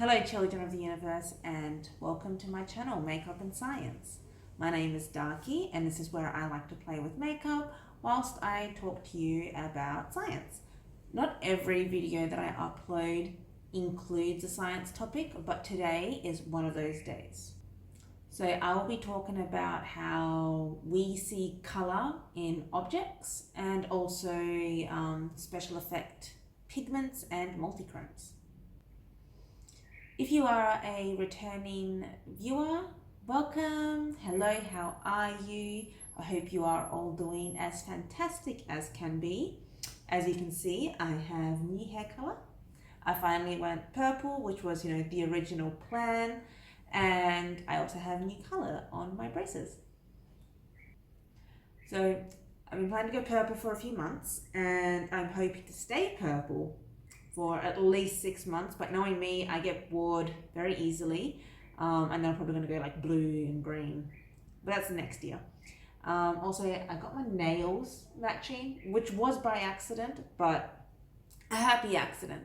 Hello children of the universe and welcome to my channel Makeup and Science. My name is Darky and this is where I like to play with makeup whilst I talk to you about science. Not every video that I upload includes a science topic, but today is one of those days. So I will be talking about how we see colour in objects and also special effect pigments and multichromes. If you are a returning viewer, welcome. Hello, how are you? I hope you are all doing as fantastic as can be. As you can see, I have new hair color. I finally went purple, which was, the original plan. And I also have new color on my braces. So I've been planning to go purple for a few months and I'm hoping to stay purple for at least 6 months, but knowing me, I get bored very easily, and then I'm probably going to go like blue and green, but that's next year. Also, I got my nails matching, which was by accident, but a happy accident.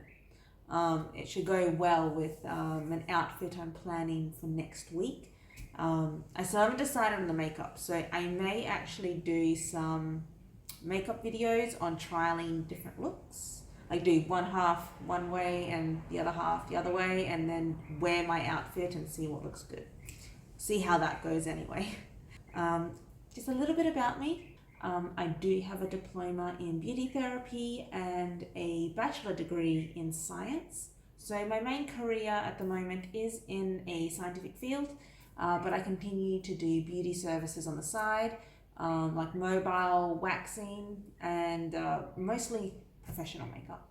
It should go well with an outfit I'm planning for next week. I still haven't decided on the makeup, so I may actually do some makeup videos on trialing different looks. Like do one half one way and the other half the other way, and then wear my outfit and see what looks good. See how that goes anyway. Just a little bit about me. I do have a diploma in beauty therapy and a bachelor degree in science. So my main career at the moment is in a scientific field, but I continue to do beauty services on the side, like mobile waxing and mostly professional makeup.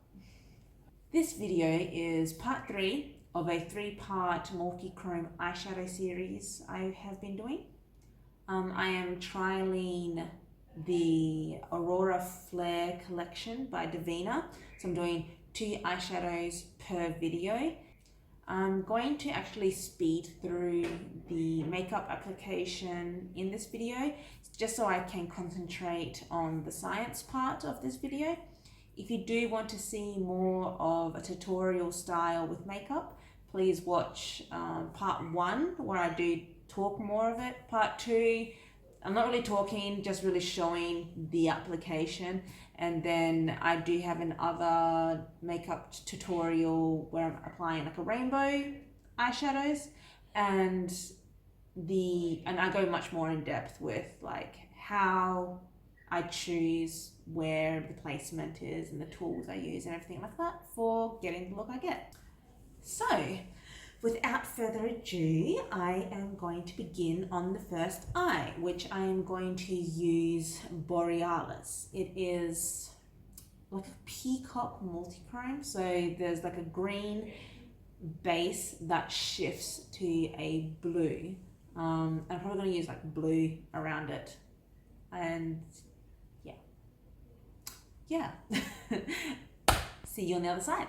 This video is part 3 of a 3-part multi-chrome eyeshadow series I have been doing. I am trialing the Aurora Flare collection by Davina. So I'm doing 2 eyeshadows per video. I'm going to actually speed through the makeup application in this video just so I can concentrate on the science part of this video. If you do want to see more of a tutorial style with makeup, please watch part 1 where I do talk more of it. Part 2, I'm not really talking, just really showing the application. And then I do have another makeup tutorial where I'm applying like a rainbow eyeshadows, and I go much more in depth with like how I choose where the placement is and the tools I use and everything like that for getting the look I get. So without further ado, I am going to begin on the first eye, which I am going to use Borealis. It is like a peacock multichrome. So there's like a green base that shifts to a blue. I'm probably going to use like blue around it. And yeah. See you on the other side.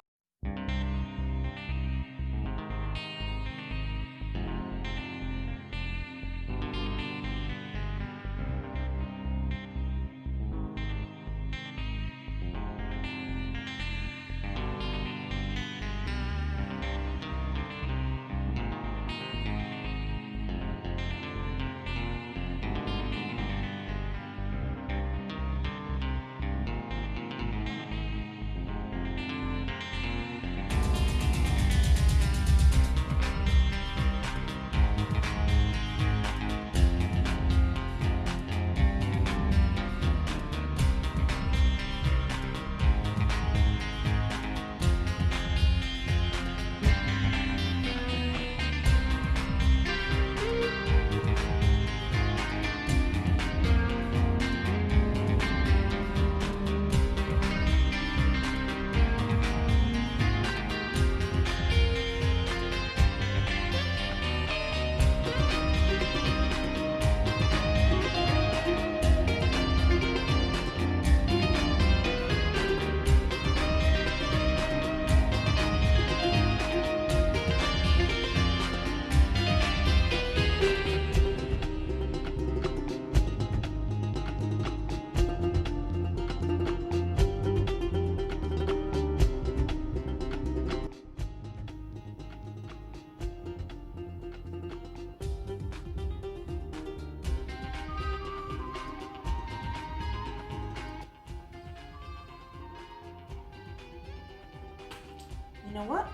you know what?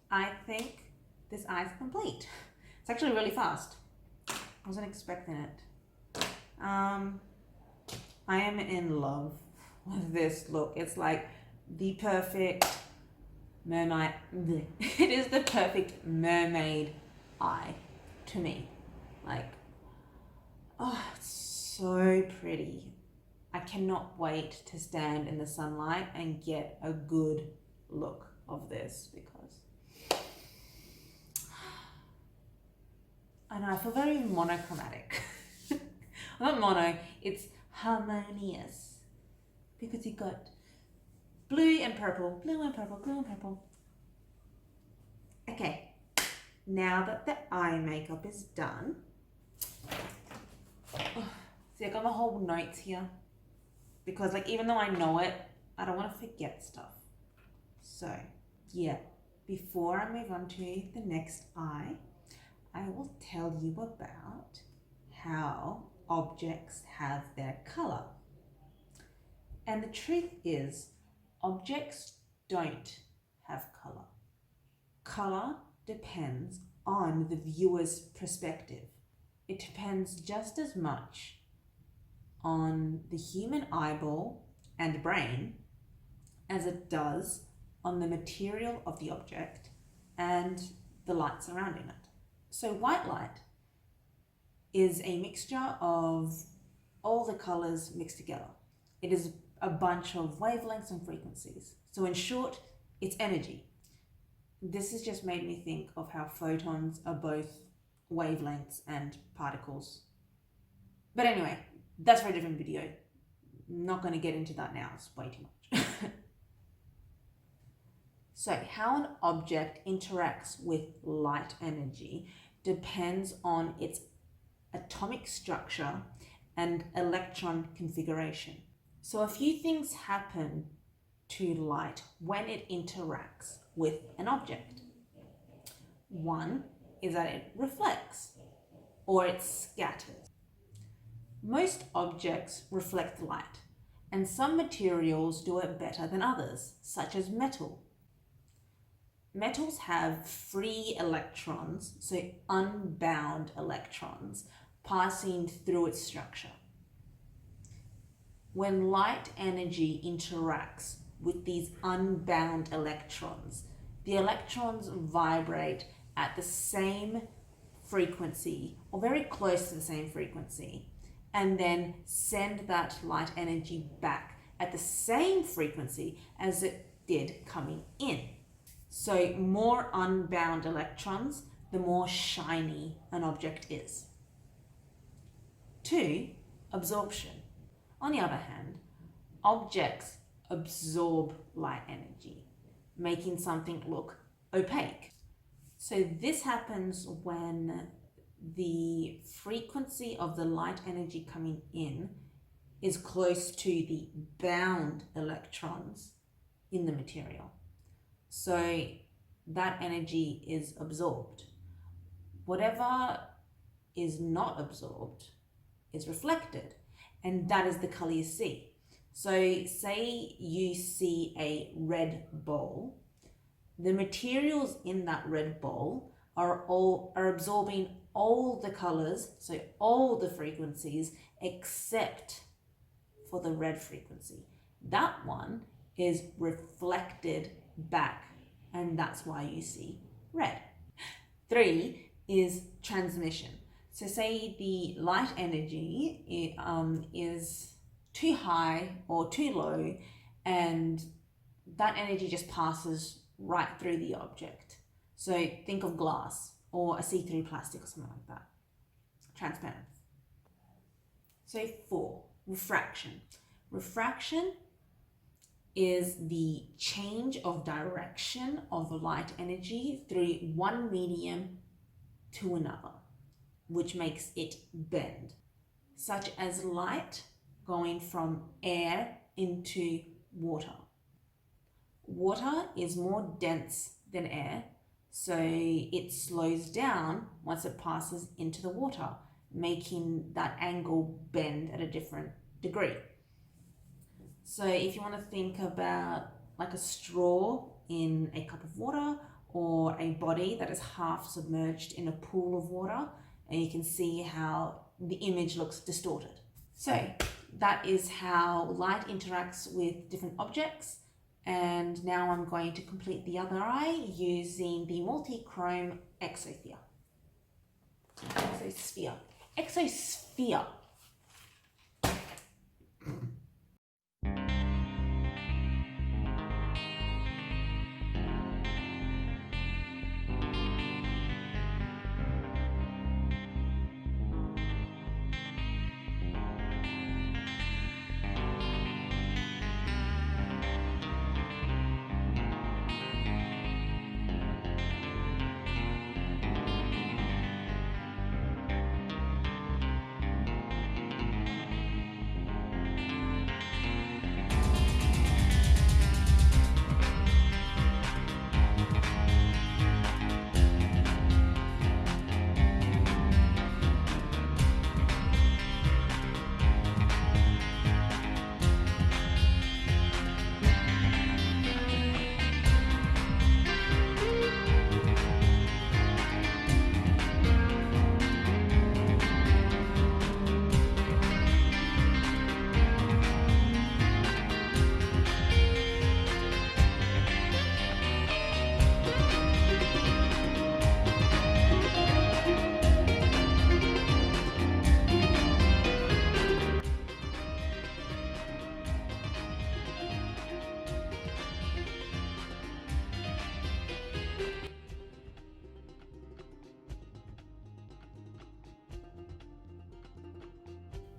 I think this eye is complete. It's actually really fast. I wasn't expecting it. I am in love with this look. It's like the perfect mermaid. It is the perfect mermaid eye to me. Like, oh, it's so pretty. I cannot wait to stand in the sunlight and get a good look of this because I know I feel very monochromatic. Not mono, it's harmonious because you got blue and purple, blue and purple, blue and purple. Okay, now that the eye makeup is done, see, I got my whole notes here because, like, even though I know it, I don't want to forget stuff. So, yeah, before I move on to the next eye, I will tell you about how objects have their color. And the truth is, objects don't have color. Color depends on the viewer's perspective. It depends just as much on the human eyeball and brain as it does on the material of the object and the light surrounding it. So white light is a mixture of all the colors mixed together. It is a bunch of wavelengths and frequencies. So in short, it's energy. This has just made me think of how photons are both wavelengths and particles. But anyway, that's for a different video. I'm not going to get into that now, it's way too much. So how an object interacts with light energy depends on its atomic structure and electron configuration. So a few things happen to light when it interacts with an object. One is that it reflects or it scatters. Most objects reflect light, and some materials do it better than others, such as metal. Metals have free electrons, so unbound electrons, passing through its structure. When light energy interacts with these unbound electrons, the electrons vibrate at the same frequency, or very close to the same frequency, and then send that light energy back at the same frequency as it did coming in. So more unbound electrons, the more shiny an object is. 2, absorption. On the other hand, objects absorb light energy, making something look opaque. So this happens when the frequency of the light energy coming in is close to the bound electrons in the material. So that energy is absorbed. Whatever is not absorbed is reflected, and that is the color you see. So say you see a red bowl, the materials in that red bowl are absorbing all the colors, so all the frequencies except for the red frequency. That one is reflected back, and that's why you see red. 3 is transmission. So say the light energy is too high or too low, and that energy just passes right through the object. So think of glass or a see-through plastic or something like that. Transparent. So 4, refraction. Refraction is the change of direction of light energy through one medium to another, which makes it bend, such as light going from air into water. Water is more dense than air, so it slows down once it passes into the water, making that angle bend at a different degree. So if you want to think about like a straw in a cup of water or a body that is half submerged in a pool of water, and you can see how the image looks distorted. So that is how light interacts with different objects. And now I'm going to complete the other eye using the multi-chrome Exosphere. Exosphere.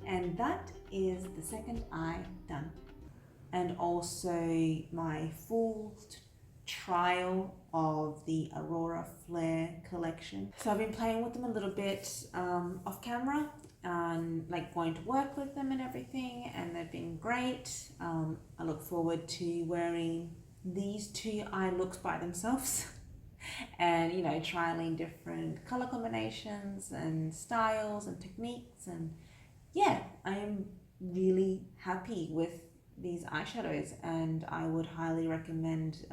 And that is the second eye done. And also my full trial of the Aurora Flare collection. So I've been playing with them a little bit off camera and like going to work with them and everything, and they've been great. I look forward to wearing these two eye looks by themselves and, you know, trialing different color combinations and styles and techniques. And yeah, I am really happy with these eyeshadows, and I would highly recommend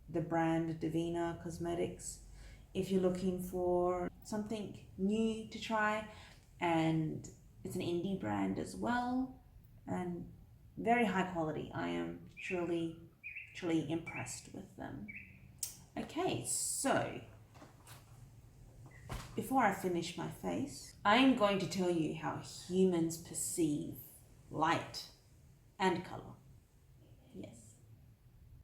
the brand Divina Cosmetics if you're looking for something new to try. And it's an indie brand as well, and very high quality. I am truly impressed with them. Okay, so before I finish my face, I am going to tell you how humans perceive light and color. Yes.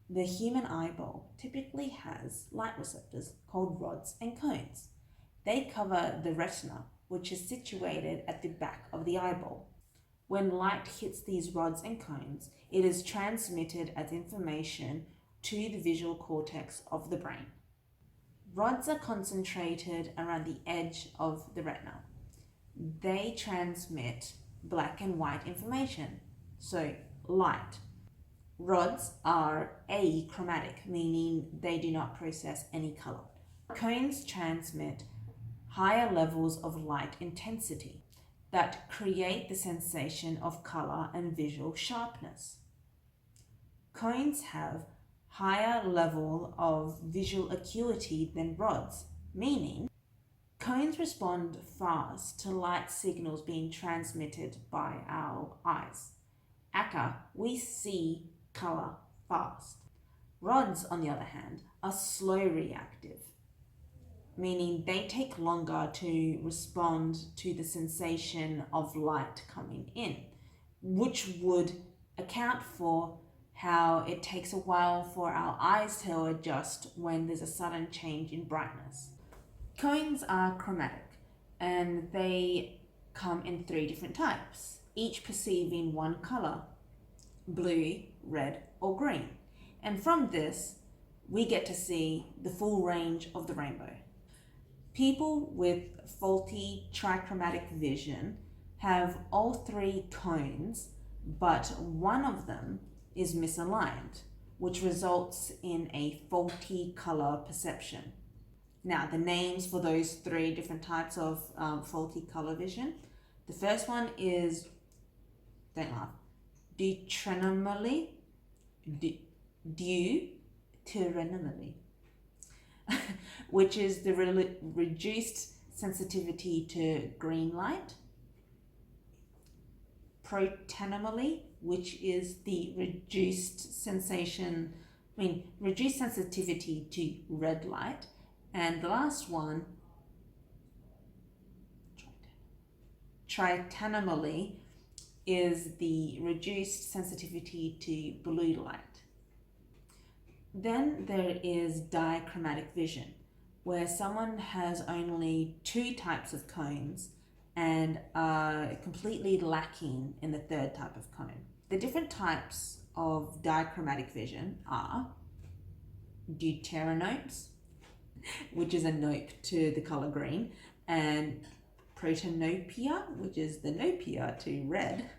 The human eyeball typically has light receptors called rods and cones. They cover the retina, which is situated at the back of the eyeball. When light hits these rods and cones, it is transmitted as information to the visual cortex of the brain. Rods are concentrated around the edge of the retina. They transmit black and white information, so light. Rods are achromatic, meaning they do not process any color. Cones transmit higher levels of light intensity that create the sensation of color and visual sharpness. Cones have higher level of visual acuity than rods, meaning cones respond fast to light signals being transmitted by our eyes. Aka, we see color fast. Rods, on the other hand, are slow reactive, meaning they take longer to respond to the sensation of light coming in, which would account for how it takes a while for our eyes to adjust when there's a sudden change in brightness. Cones are chromatic, and they come in 3 different types, each perceiving one color: blue, red, or green. And from this, we get to see the full range of the rainbow. People with faulty trichromatic vision have all 3 cones, but one of them is misaligned, which results in a faulty color perception. Now, the names for those 3 different types of faulty color vision. The first one is, don't laugh, deuterinomally, tyrannomally, which is the reduced sensitivity to green light. Protenomally, which is the reduced sensitivity to red light. And the last one, tritanomally, is the reduced sensitivity to blue light. Then there is dichromatic vision, where someone has only two types of cones and are completely lacking in the third type of cone. The different types of dichromatic vision are deuteranopes, which is a nope to the color green, and protanopia, which is the nopia to red,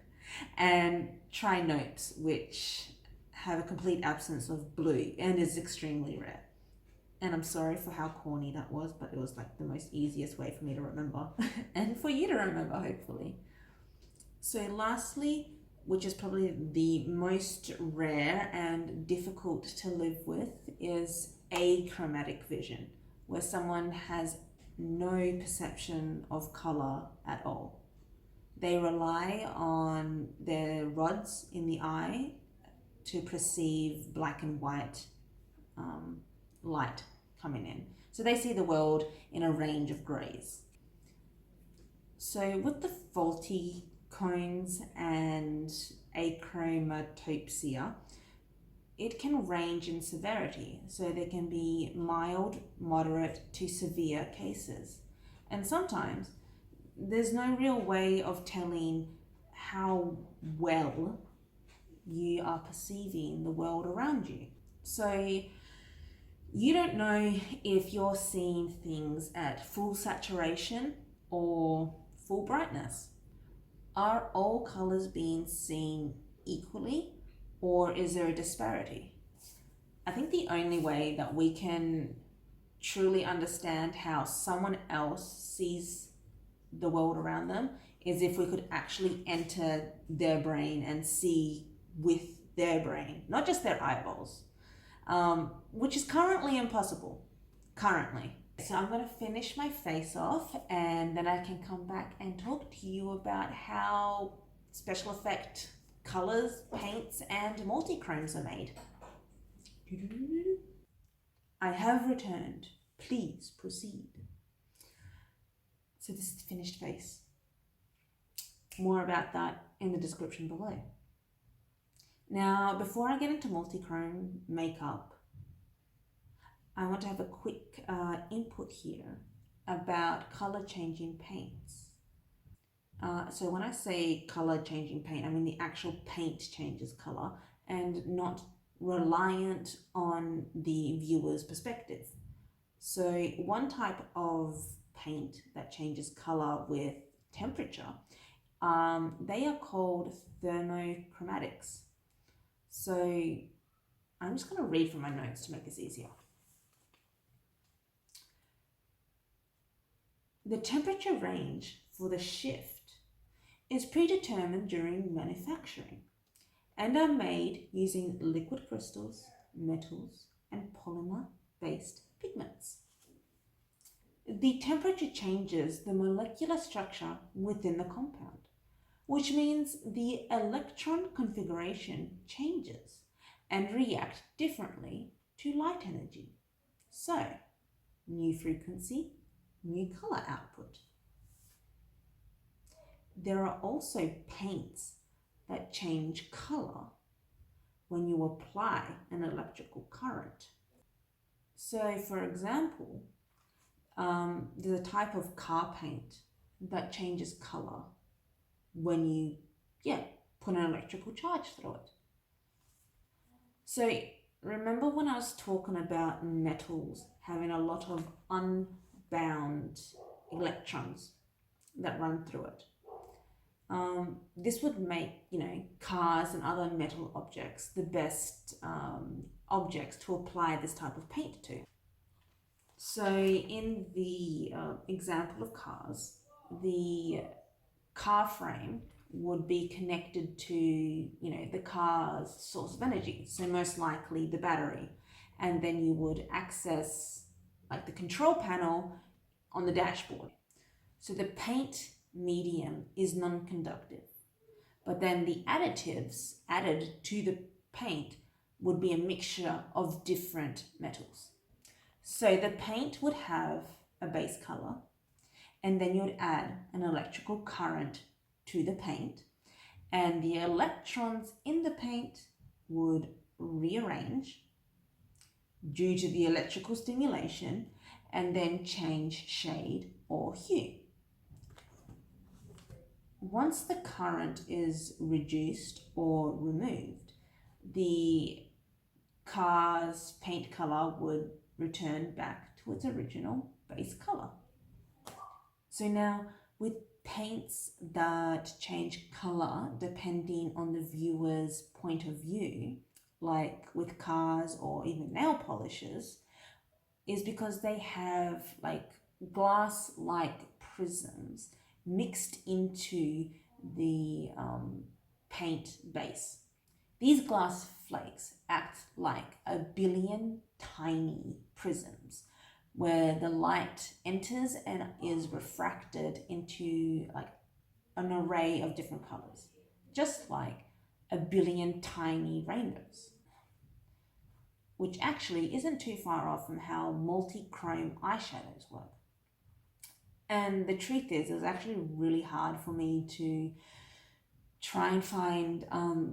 and trinopes, which have a complete absence of blue and is extremely rare. And I'm sorry for how corny that was, but it was like the most easiest way for me to remember and for you to remember, hopefully. So lastly, which is probably the most rare and difficult to live with, is achromatic vision, where someone has no perception of color at all. They rely on their rods in the eye to perceive black and white light coming in. So they see the world in a range of greys. So with the faulty cones and achromatopsia, it can range in severity. So there can be mild, moderate to severe cases. And sometimes there's no real way of telling how well you are perceiving the world around you. So you don't know if you're seeing things at full saturation or full brightness. Are all colors being seen equally, or is there a disparity? I think the only way that we can truly understand how someone else sees the world around them is if we could actually enter their brain and see with their brain, not just their eyeballs, which is currently impossible. So I'm going to finish my face off and then I can come back and talk to you about how special effect colors, paints, and multi-chromes are made. I have returned. Please proceed. So this is the finished face. More about that in the description below. Now, before I get into multi-chrome makeup, I want to have a quick input here about color changing paints. So when I say color changing paint, I mean the actual paint changes color and not reliant on the viewer's perspective. So one type of paint that changes color with temperature, they are called thermochromatics. So I'm just going to read from my notes to make this easier. The temperature range for the shift is predetermined during manufacturing and are made using liquid crystals, metals, and polymer-based pigments. The temperature changes the molecular structure within the compound, which means the electron configuration changes and react differently to light energy. So, new frequency, new color output. There are also paints that change color when you apply an electrical current. So for example, there's a type of car paint that changes color when you put an electrical charge through it. So remember when I was talking about metals having a lot of unbound electrons that run through it? This would make, cars and other metal objects the best objects to apply this type of paint to. So in the example of cars, the car frame would be connected to, the car's source of energy, so most likely the battery. and then you would access like the control panel on the dashboard. So the paint medium is non-conductive, but then the additives added to the paint would be a mixture of different metals. So the paint would have a base color, and then you would add an electrical current to the paint, and the electrons in the paint would rearrange due to the electrical stimulation and then change shade or hue. Once the current is reduced or removed, the car's paint color would return back to its original base color. So now with paints that change color depending on the viewer's point of view, like with cars or even nail polishes, is because they have like glass-like prisms mixed into the paint base. These glass flakes act like a billion tiny prisms where the light enters and is refracted into like an array of different colors, just like a billion tiny rainbows, which actually isn't too far off from how multi-chrome eyeshadows work. And the truth is, it was actually really hard for me to try and find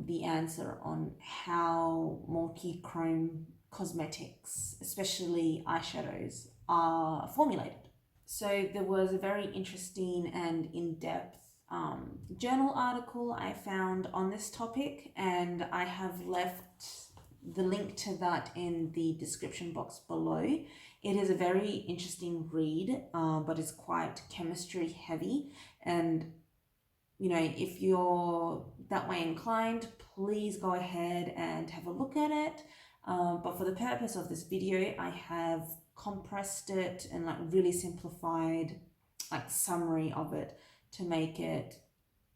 the answer on how multi-chrome cosmetics, especially eyeshadows, are formulated. So there was a very interesting and in-depth journal article I found on this topic, and I have left the link to that in the description box below. It is a very interesting read, but it's quite chemistry heavy, and you know, if you're that way inclined, please go ahead and have a look at it. But for the purpose of this video, I have compressed it and like really simplified like summary of it to make it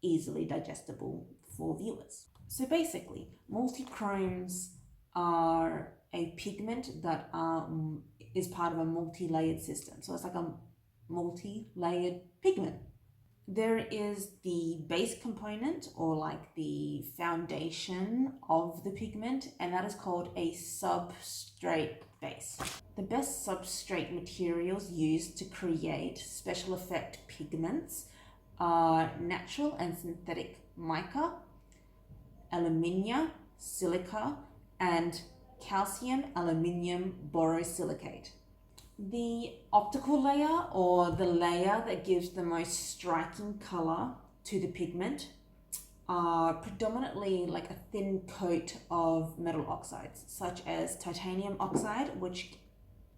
easily digestible for viewers. So basically, multichromes are a pigment that is part of a multi-layered system. So it's like a multi-layered pigment. There is the base component, or like the foundation of the pigment, and that is called a substrate base. The best substrate materials used to create special effect pigments are natural and synthetic mica, alumina, silica, and calcium aluminium borosilicate. The optical layer, or the layer that gives the most striking color to the pigment, are predominantly like a thin coat of metal oxides, such as titanium oxide, which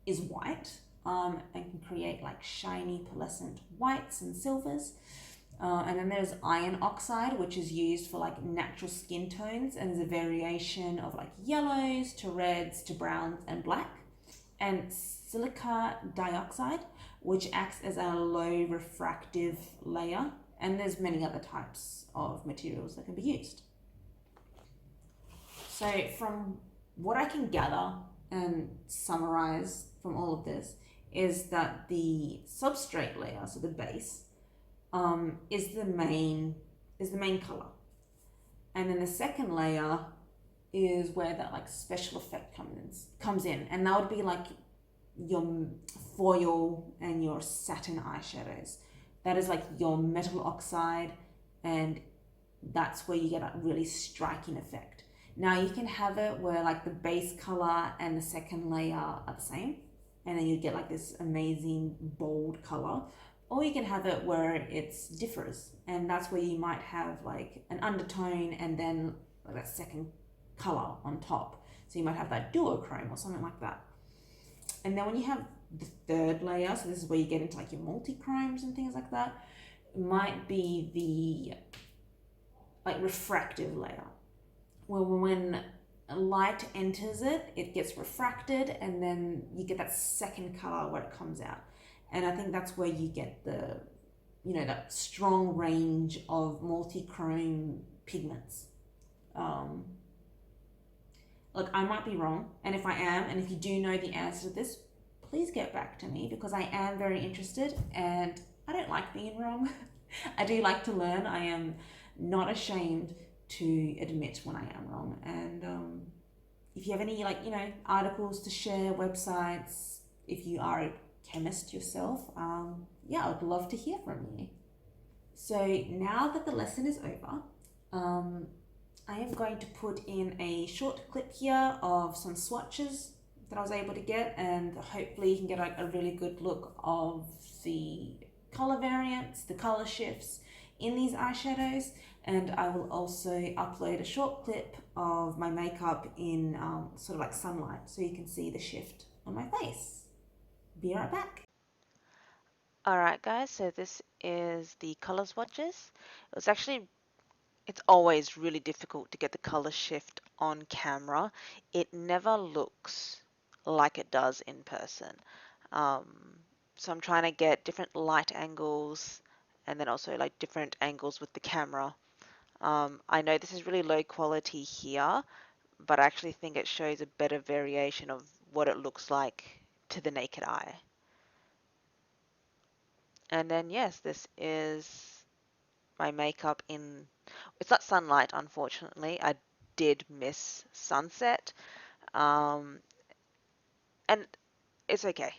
is white and can create like shiny pearlescent whites and silvers. And then there's iron oxide, which is used for like natural skin tones, and there's a variation of like yellows to reds to browns and black. And silica dioxide, which acts as a low refractive layer, and there's many other types of materials that can be used. So from what I can gather and summarize from all of this is that the substrate layer, so the base, is the main color, and then the second layer is where that like special effect comes in, and that would be like your foil and your satin eyeshadows. That is like your metal oxide, and that's where you get that really striking effect. Now you can have it where like the base color and the second layer are the same, and then you get like this amazing bold color, or you can have it where it's differs, and that's where you might have like an undertone and then like that second color on top. So you might have that duochrome or something like that. And then when you have the third layer, so this is where you get into like your multi-chromes and things like that, it might be the like refractive layer, where when light enters it, it gets refracted, and then you get that second color where it comes out. And I think that's where you get the, you know, that strong range of multi-chrome pigments. Look, I might be wrong, and if I am, and if you do know the answer to this, please get back to me, because I am very interested and I don't like being wrong. I do like to learn. I am not ashamed to admit when I am wrong. And if you have any, like, you know, articles to share, websites, if you are a chemist yourself, yeah, I would love to hear from you. So now that the lesson is over, I am going to put in a short clip here of some swatches that I was able to get, and hopefully you can get a really good look of the color variants, the color shifts in these eyeshadows. And I will also upload a short clip of my makeup in sort of like sunlight, so you can see the shift on my face. Be right back. Alright guys, so this is the color swatches. It's always really difficult to get the color shift on camera. It never looks like it does in person. So I'm trying to get different light angles and then also like different angles with the camera. I know this is really low quality here, but I actually think it shows a better variation of what it looks like to the naked eye. And then yes, this is my makeup in, it's not sunlight, unfortunately. I did miss sunset. Um, and it's okay.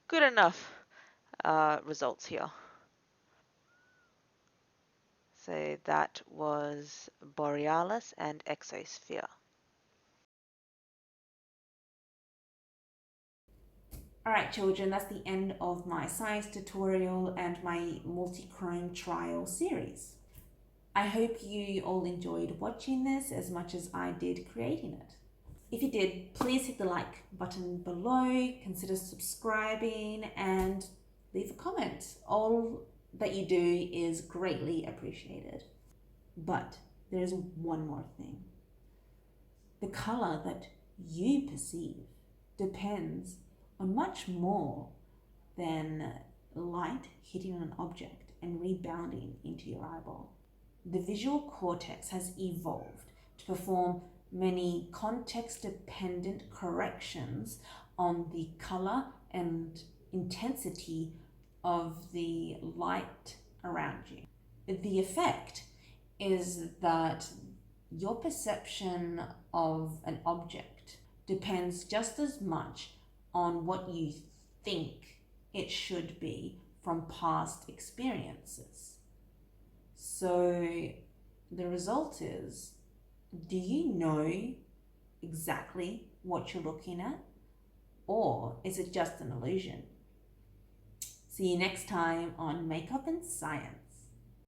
Good enough results here. So that was Borealis and Exosphere. Alright children, that's the end of my science tutorial and my multi-chrome trial series. I hope you all enjoyed watching this as much as I did creating it. If you did, please hit the like button below, consider subscribing, and leave a comment. All that you do is greatly appreciated. But there is one more thing. The color that you perceive depends on much more than light hitting on an object and rebounding into your eyeball. The visual cortex has evolved to perform many context-dependent corrections on the color and intensity of the light around you. The effect is that your perception of an object depends just as much on what you think it should be from past experiences. So the result is, do you know exactly what you're looking at, or is it just an illusion? See you next time on Makeup and Science.